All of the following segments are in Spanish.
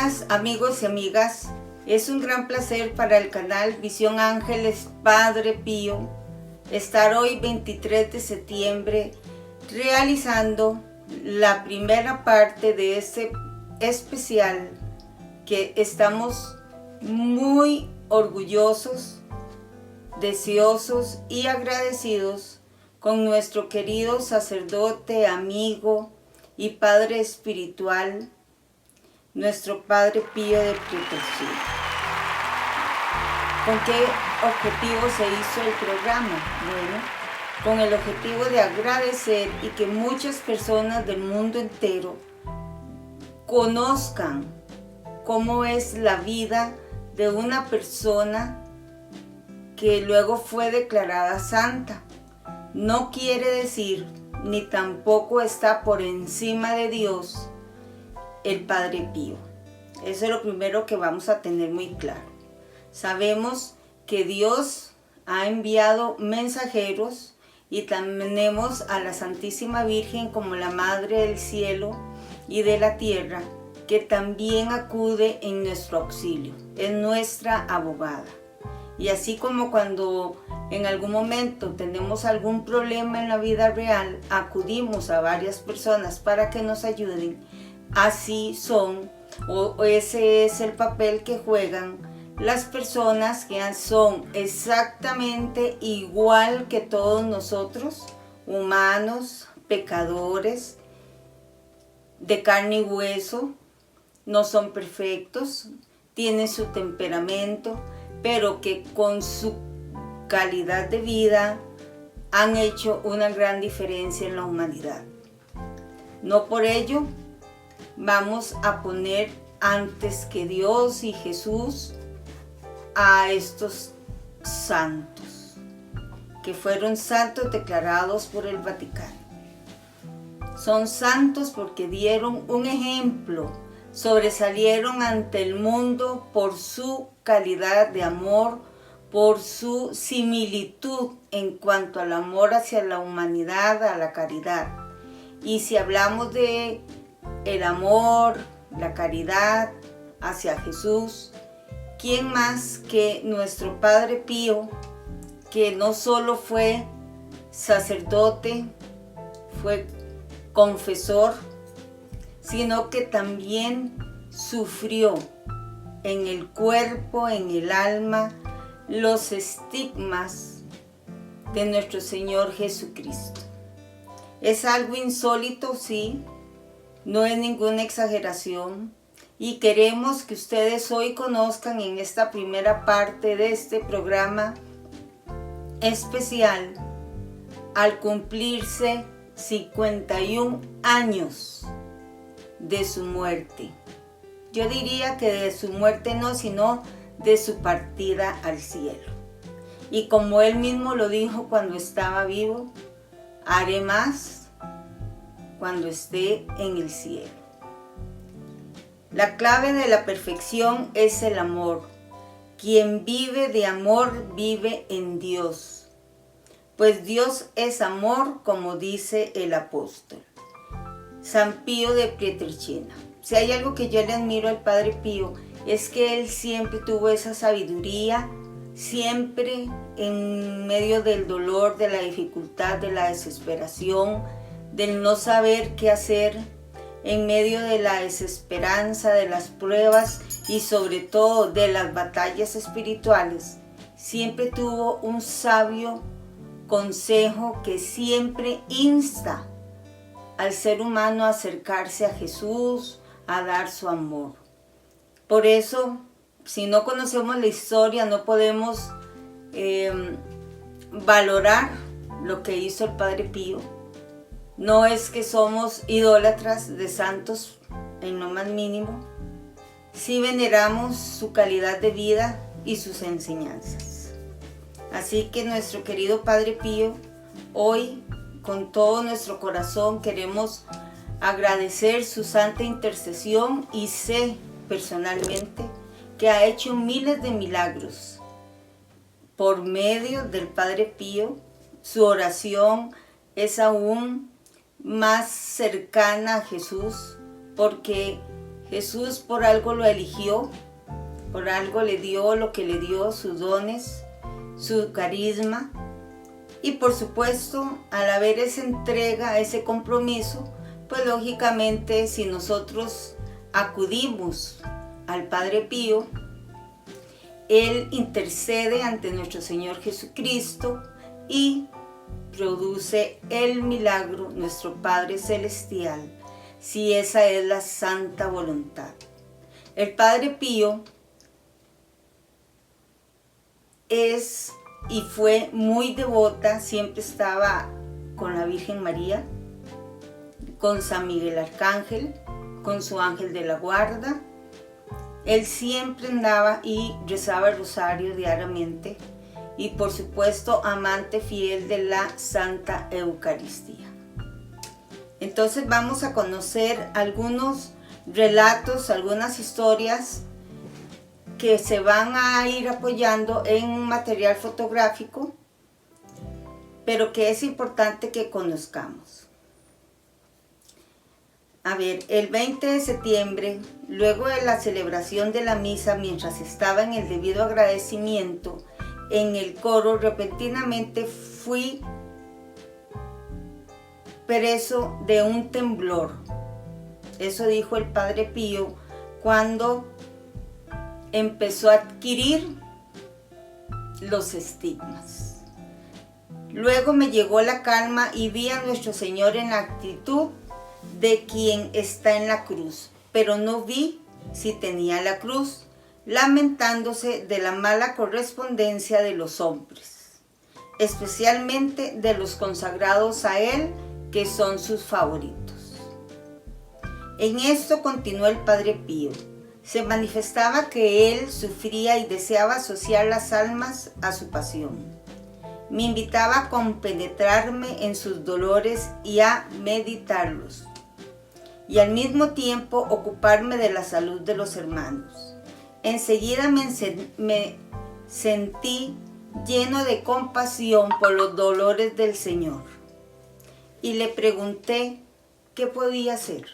días, amigos y amigas. Es un gran placer para el canal Visión Ángeles Padre Pío estar hoy 23 de septiembre realizando la primera parte de este especial que estamos muy orgullosos, deseosos y agradecidos con nuestro querido sacerdote, amigo y padre espiritual, nuestro Padre Pío de Pietrelcina. ¿Con qué objetivo se hizo el programa? Bueno, con el objetivo de agradecer y que muchas personas del mundo entero conozcan cómo es la vida de una persona que luego fue declarada santa. No quiere decir, ni tampoco está por encima de Dios, el Padre Pío. Eso es lo primero que vamos a tener muy claro. Sabemos que Dios ha enviado mensajeros y tenemos a la Santísima Virgen como la Madre del Cielo y de la Tierra, que también acude en nuestro auxilio, es nuestra abogada. Y así como cuando en algún momento tenemos algún problema en la vida real, acudimos a varias personas para que nos ayuden, así son, o ese es el papel que juegan las personas que son exactamente igual que todos nosotros, humanos, pecadores, de carne y hueso, no son perfectos, tienen su temperamento, pero que con su calidad de vida han hecho una gran diferencia en la humanidad. No por ello vamos a poner antes que Dios y Jesús a estos santos, que fueron santos declarados por el Vaticano. Son santos porque dieron un ejemplo, sobresalieron ante el mundo por su calidad de amor, por su similitud en cuanto al amor hacia la humanidad, a la caridad. Y si hablamos de el amor, la caridad hacia Jesús, ¿quién más que nuestro Padre Pío, que no solo fue sacerdote, fue confesor, sino que también sufrió en el cuerpo, en el alma, los estigmas de nuestro Señor Jesucristo? Es algo insólito, sí, no es ninguna exageración, y queremos que ustedes hoy conozcan en esta primera parte de este programa especial, al cumplirse 51 años de su muerte. Yo diría que de su muerte no, sino de su partida al cielo. Y como él mismo lo dijo cuando estaba vivo, haré más cuando esté en el cielo. La clave de la perfección es el amor. Quien vive de amor vive en Dios, pues Dios es amor, como dice el apóstol San Pío de Pietrelcina. Si hay algo que yo le admiro al Padre Pío, es que él siempre tuvo esa sabiduría, siempre en medio del dolor, de la dificultad, de la desesperación, del no saber qué hacer, en medio de la desesperanza, de las pruebas y sobre todo de las batallas espirituales, siempre tuvo un sabio consejo que siempre insta al ser humano a acercarse a Jesús, a dar su amor. Por eso, si no conocemos la historia, no podemos valorar lo que hizo el Padre Pío. No es que somos idólatras de santos en lo más mínimo. Sí veneramos su calidad de vida y sus enseñanzas. Así que nuestro querido Padre Pío, hoy con todo nuestro corazón queremos agradecer su santa intercesión, y sé personalmente que ha hecho miles de milagros por medio del Padre Pío. Su oración es aún más cercana a Jesús, porque Jesús por algo lo eligió, por algo le dio lo que le dio, sus dones, su carisma. Y por supuesto, al haber esa entrega, ese compromiso, pues lógicamente si nosotros acudimos al Padre Pío, Él intercede ante nuestro Señor Jesucristo y produce el milagro, nuestro Padre Celestial, si esa es la santa voluntad. El Padre Pío es y fue muy devota, siempre estaba con la Virgen María, con San Miguel Arcángel, con su ángel de la guarda. Él siempre andaba y rezaba el rosario diariamente y por supuesto amante fiel de la Santa Eucaristía. Entonces vamos a conocer algunos relatos, algunas historias que se van a ir apoyando en material fotográfico, pero que es importante que conozcamos. A ver, el 20 de septiembre, luego de la celebración de la misa, mientras estaba en el debido agradecimiento en el coro, repentinamente fui preso de un temblor. Eso dijo el Padre Pío cuando empezó a adquirir los estigmas. Luego me llegó la calma y vi a nuestro Señor en la actitud de quien está en la cruz, pero no vi si tenía la cruz, lamentándose de la mala correspondencia de los hombres, especialmente de los consagrados a Él, que son sus favoritos. En esto continuó el Padre Pío. Se manifestaba que Él sufría y deseaba asociar las almas a su pasión. Me invitaba a compenetrarme en sus dolores y a meditarlos, y al mismo tiempo ocuparme de la salud de los hermanos. Enseguida me sentí lleno de compasión por los dolores del Señor y le pregunté qué podía hacer.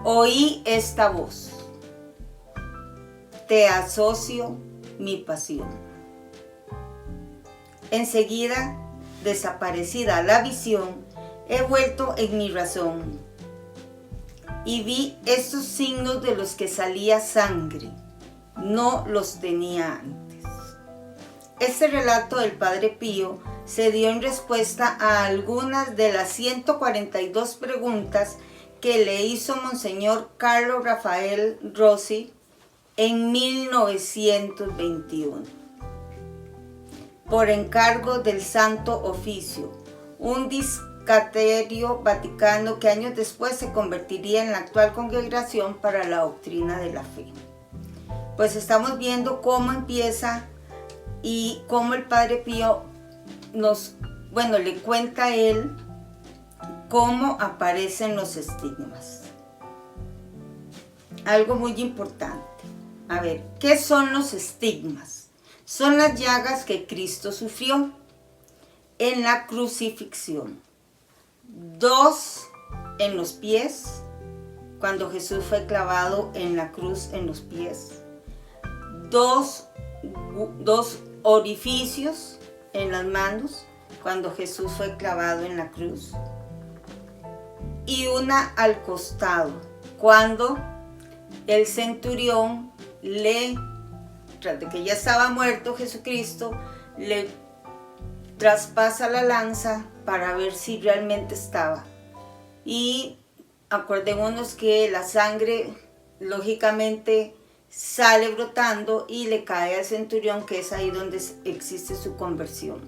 Oí esta voz: te asocio mi pasión. Enseguida, desaparecida la visión, he vuelto en mi razón y vi estos signos de los que salía sangre. No los tenía antes. Este relato del Padre Pío se dio en respuesta a algunas de las 142 preguntas que le hizo Monseñor Carlo Rafael Rossi en 1921. Por encargo del Santo Oficio, un discaterio vaticano que años después se convertiría en la actual Congregación para la Doctrina de la Fe. Pues estamos viendo cómo empieza y cómo el Padre Pío le cuenta a él cómo aparecen los estigmas. Algo muy importante. A ver, ¿qué son los estigmas? Son las llagas que Cristo sufrió en la crucifixión. 2 en los pies, cuando Jesús fue clavado en la cruz en los pies. 2 orificios en las manos, cuando Jesús fue clavado en la cruz. Y una al costado, cuando el centurión tras de que ya estaba muerto Jesucristo, le traspasa la lanza para ver si realmente estaba. Y acordémonos que la sangre lógicamente sale brotando y le cae al centurión, que es ahí donde existe su conversión.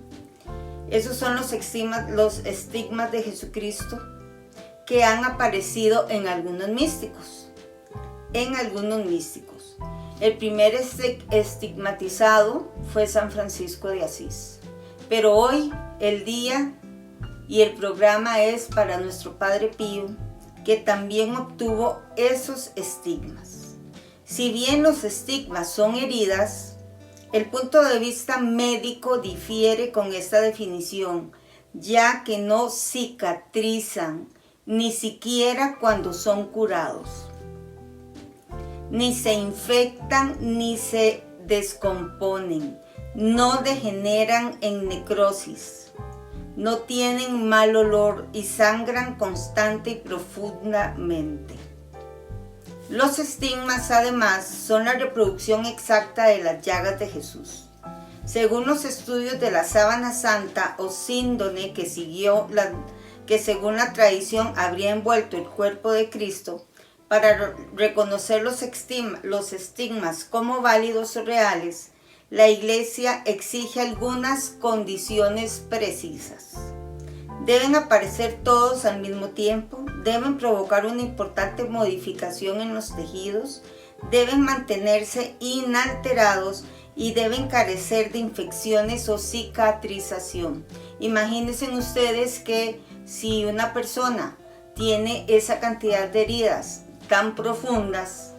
Esos son los estigmas de Jesucristo que han aparecido en algunos místicos. El primer estigmatizado fue San Francisco de Asís. Pero hoy el día y el programa es para nuestro Padre Pío, que también obtuvo esos estigmas. Si bien los estigmas son heridas, el punto de vista médico difiere con esta definición, ya que no cicatrizan, ni siquiera cuando son curados. Ni se infectan ni se descomponen, no degeneran en necrosis, no tienen mal olor y sangran constante y profundamente. Los estigmas, además, son la reproducción exacta de las llagas de Jesús. Según los estudios de la sábana santa o síndone que según la tradición habría envuelto el cuerpo de Cristo, para reconocer los estigmas como válidos o reales, la Iglesia exige algunas condiciones precisas. Deben aparecer todos al mismo tiempo, deben provocar una importante modificación en los tejidos, deben mantenerse inalterados y deben carecer de infecciones o cicatrización. Imagínense ustedes que si una persona tiene esa cantidad de heridas tan profundas,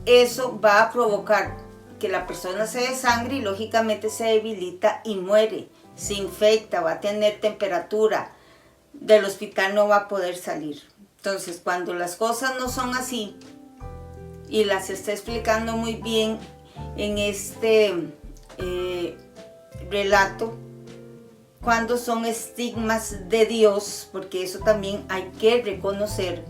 eso va a provocar que la persona se desangre y lógicamente se debilita y muere, se infecta, va a tener temperatura, del hospital no va a poder salir. Entonces, cuando las cosas no son así, y las está explicando muy bien en este relato, cuando son estigmas de Dios, porque eso también hay que reconocer.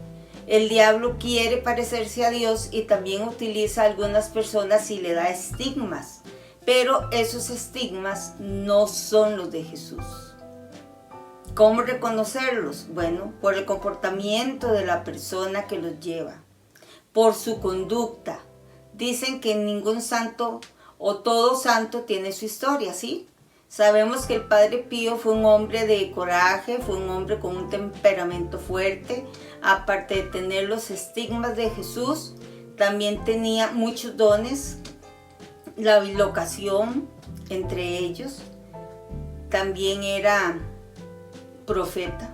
El diablo quiere parecerse a Dios y también utiliza a algunas personas y le da estigmas, pero esos estigmas no son los de Jesús. ¿Cómo reconocerlos? Bueno, por el comportamiento de la persona que los lleva, por su conducta. Dicen que ningún santo o todo santo tiene su historia, ¿sí? Sabemos que el Padre Pío fue un hombre de coraje, fue un hombre con un temperamento fuerte. Aparte de tener los estigmas de Jesús, también tenía muchos dones, la bilocación entre ellos. También era profeta,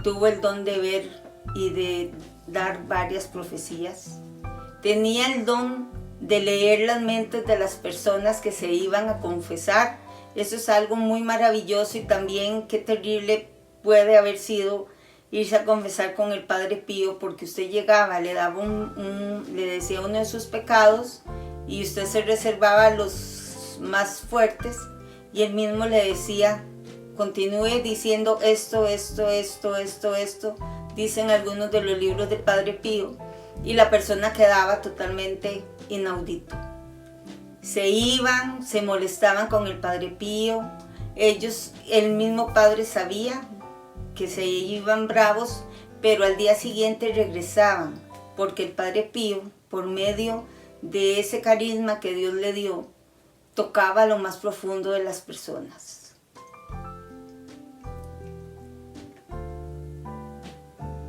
tuvo el don de ver y de dar varias profecías. Tenía el don de leer las mentes de las personas que se iban a confesar. Eso es algo muy maravilloso y también qué terrible puede haber sido irse a confesar con el Padre Pío, porque usted llegaba, le daba le decía uno de sus pecados y usted se reservaba los más fuertes y él mismo le decía: continúe diciendo esto, dicen algunos de los libros del Padre Pío, y la persona quedaba totalmente inaudito. Se iban, se molestaban con el Padre Pío, el mismo Padre sabía que se iban bravos, pero al día siguiente regresaban, porque el Padre Pío, por medio de ese carisma que Dios le dio, tocaba lo más profundo de las personas.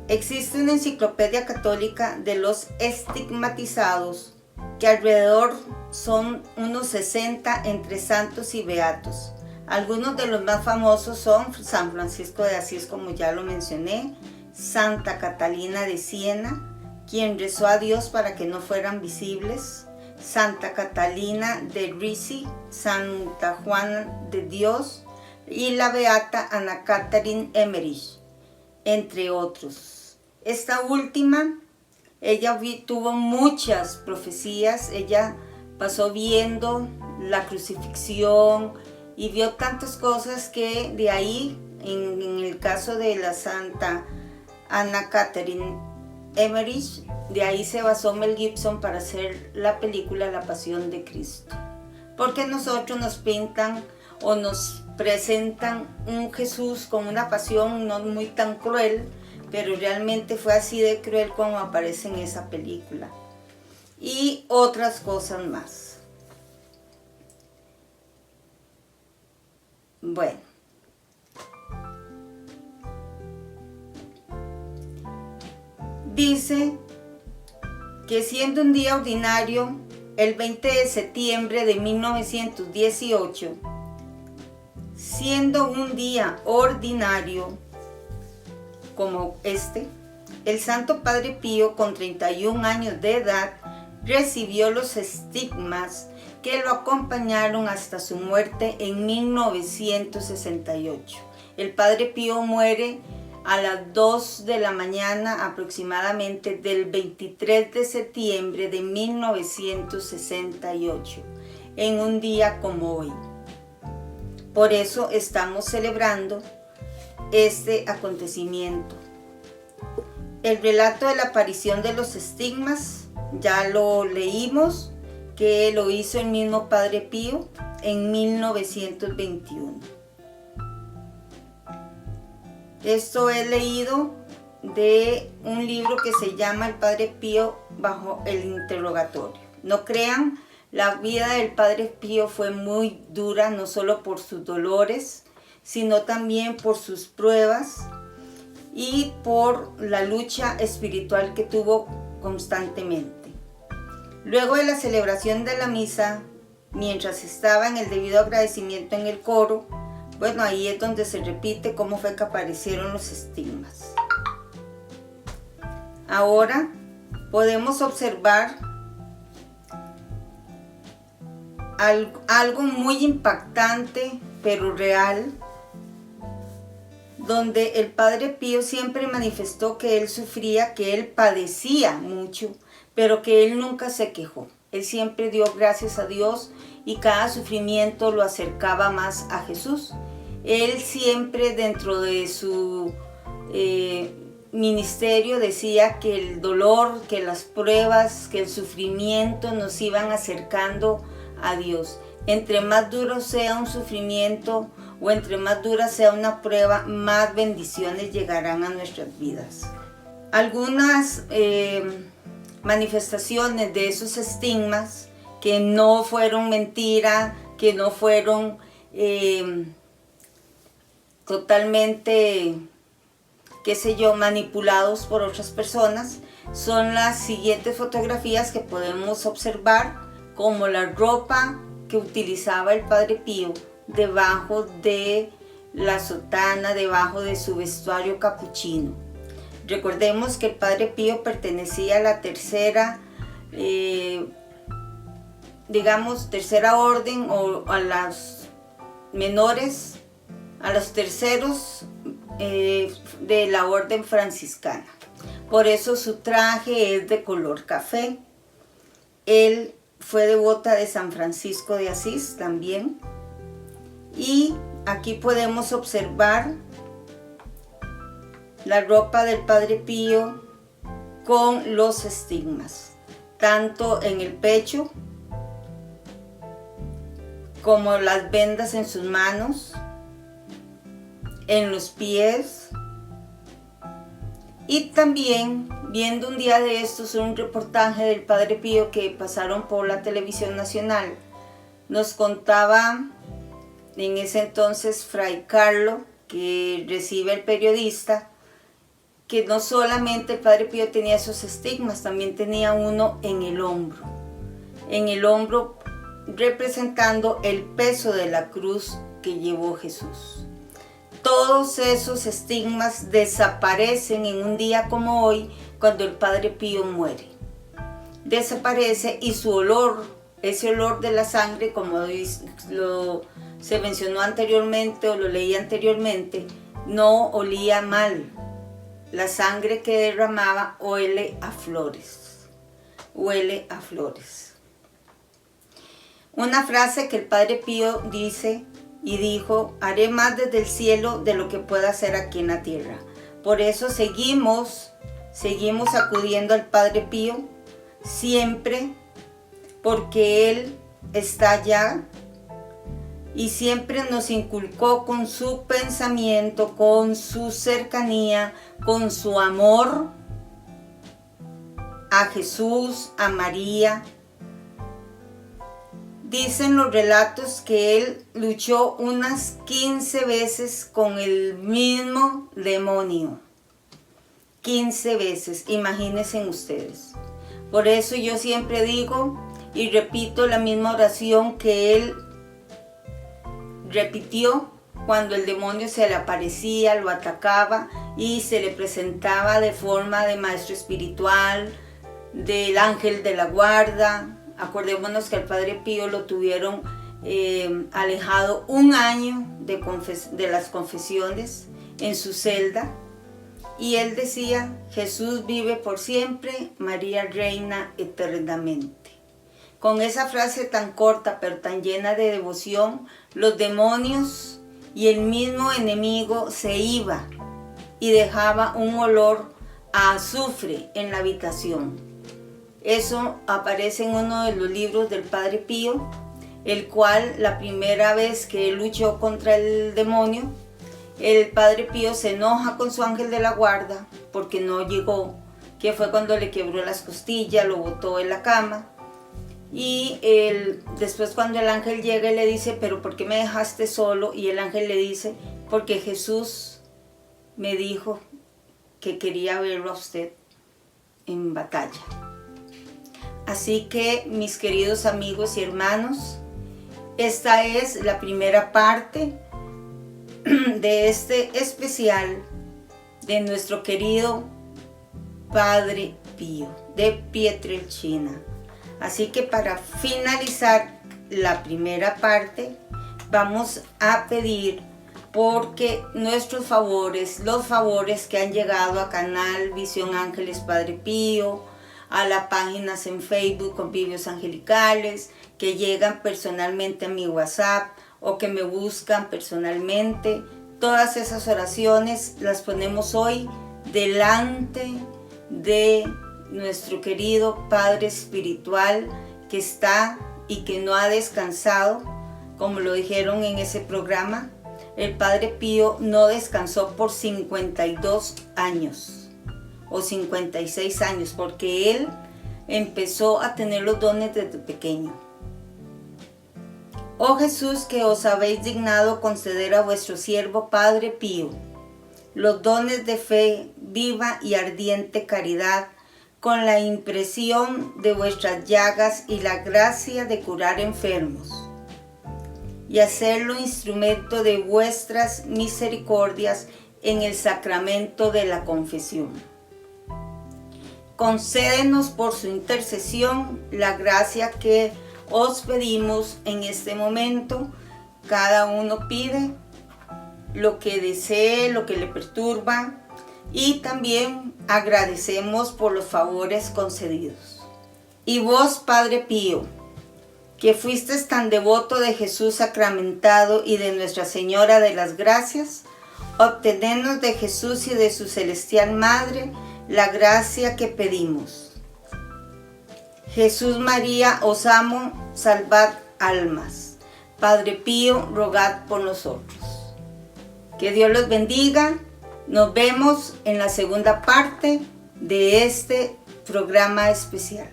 Existe una enciclopedia católica de los estigmatizados, que alrededor son unos 60 entre santos y beatos. Algunos de los más famosos son San Francisco de Asís, como ya lo mencioné, Santa Catalina de Siena, quien rezó a Dios para que no fueran visibles, Santa Catalina de Risi, Santa Juana de Dios y la beata Ana Catherine Emmerich, entre otros. Esta última, ella tuvo muchas profecías, ella pasó viendo la crucifixión y vio tantas cosas que de ahí, en el caso de la Santa Ana Catherine Emmerich, de ahí se basó Mel Gibson para hacer la película La Pasión de Cristo. Porque nosotros nos pintan o nos presentan un Jesús con una pasión no muy tan cruel, pero realmente fue así de cruel como aparece en esa película. Y otras cosas más. Bueno. Dice que siendo un día ordinario, el 20 de septiembre de 1918, siendo un día ordinario como este, el Santo Padre Pío, con 31 años de edad, recibió los estigmas que lo acompañaron hasta su muerte en 1968. El Padre Pío muere a las 2 de la mañana aproximadamente del 23 de septiembre de 1968, en un día como hoy. Por eso estamos celebrando este acontecimiento. El relato de la aparición de los estigmas ya lo leímos, que lo hizo el mismo Padre Pío en 1921. Esto he leído de un libro que se llama El Padre Pío bajo el interrogatorio. No crean, la vida del Padre Pío fue muy dura, no solo por sus dolores, sino también por sus pruebas y por la lucha espiritual que tuvo constantemente. Luego de la celebración de la misa, mientras estaba en el debido agradecimiento en el coro, bueno, ahí es donde se repite cómo fue que aparecieron los estigmas. Ahora podemos observar algo muy impactante, pero real, donde el Padre Pío siempre manifestó que él sufría, que él padecía mucho, pero que él nunca se quejó. Él siempre dio gracias a Dios y cada sufrimiento lo acercaba más a Jesús. Él siempre dentro de su ministerio decía que el dolor, que las pruebas, que el sufrimiento nos iban acercando a Dios. Entre más duro sea un sufrimiento o entre más dura sea una prueba, más bendiciones llegarán a nuestras vidas. Algunas manifestaciones de esos estigmas que no fueron mentira, que no fueron totalmente, qué sé yo, manipulados por otras personas, son las siguientes fotografías que podemos observar, como la ropa que utilizaba el Padre Pío debajo de la sotana, debajo de su vestuario capuchino. Recordemos que el Padre Pío pertenecía a la tercera orden, o a las menores, a los terceros de la orden franciscana. Por eso su traje es de color café. Él fue devota de San Francisco de Asís también. Y aquí podemos observar la ropa del Padre Pío con los estigmas, tanto en el pecho como las vendas en sus manos, en los pies. Y también viendo un día de estos un reportaje del Padre Pío que pasaron por la televisión nacional, nos contaba en ese entonces Fray Carlo, que recibe el periodista, que no solamente el Padre Pío tenía esos estigmas, también tenía uno en el hombro representando el peso de la cruz que llevó Jesús. Todos esos estigmas desaparecen en un día como hoy, cuando el Padre Pío muere. Desaparece y su olor, ese olor de la sangre, como se mencionó anteriormente o lo leí anteriormente, no olía mal. La sangre que derramaba huele a flores. Huele a flores. Una frase que el Padre Pío dice y dijo: haré más desde el cielo de lo que pueda hacer aquí en la tierra. Por eso seguimos acudiendo al Padre Pío siempre, porque Él está allá y siempre nos inculcó con su pensamiento, con su cercanía, con su amor a Jesús, a María. Dicen los relatos que él luchó unas 15 veces con el mismo demonio. 15 veces, imagínense ustedes. Por eso yo siempre digo y repito la misma oración que él repitió cuando el demonio se le aparecía, lo atacaba y se le presentaba de forma de maestro espiritual, del ángel de la guarda Acordémonos que al Padre Pío lo tuvieron alejado un año de las confesiones en su celda, y él decía: Jesús vive por siempre, María reina eternamente. Con esa frase tan corta pero tan llena de devoción, los demonios y el mismo enemigo se iba y dejaba un olor a azufre en la habitación. Eso aparece en uno de los libros del Padre Pío, el cual, la primera vez que él luchó contra el demonio, el Padre Pío se enoja con su ángel de la guarda porque no llegó, que fue cuando le quebró las costillas, lo botó en la cama. Y después, cuando el ángel llega y le dice: ¿pero por qué me dejaste solo? Y el ángel le dice: porque Jesús me dijo que quería verlo a usted en batalla. Así que, mis queridos amigos y hermanos, esta es la primera parte de este especial de nuestro querido Padre Pío de Pietrelcina. Así que, para finalizar la primera parte, vamos a pedir porque nuestros favores, los favores que han llegado a canal Visión Ángeles Padre Pío, a las páginas en Facebook Convivios Angelicales, que llegan personalmente a mi WhatsApp o que me buscan personalmente, todas esas oraciones las ponemos hoy delante de nuestro querido Padre Espiritual, que está y que no ha descansado. Como lo dijeron en ese programa, el Padre Pío no descansó por 52 años o 56 años, porque él empezó a tener los dones desde pequeño. Oh Jesús, que os habéis dignado conceder a vuestro siervo Padre Pío los dones de fe, viva y ardiente caridad, con la impresión de vuestras llagas y la gracia de curar enfermos, y hacerlo instrumento de vuestras misericordias en el sacramento de la confesión. Concédenos por su intercesión la gracia que os pedimos en este momento. Cada uno pide lo que desee, lo que le perturba, y también agradecemos por los favores concedidos. Y vos, Padre Pío, que fuiste tan devoto de Jesús sacramentado y de Nuestra Señora de las Gracias, obtenednos de Jesús y de su celestial Madre la gracia que pedimos. Jesús, María, os amo, salvad almas. Padre Pío, rogad por nosotros. Que Dios los bendiga. Nos vemos en la segunda parte de este programa especial.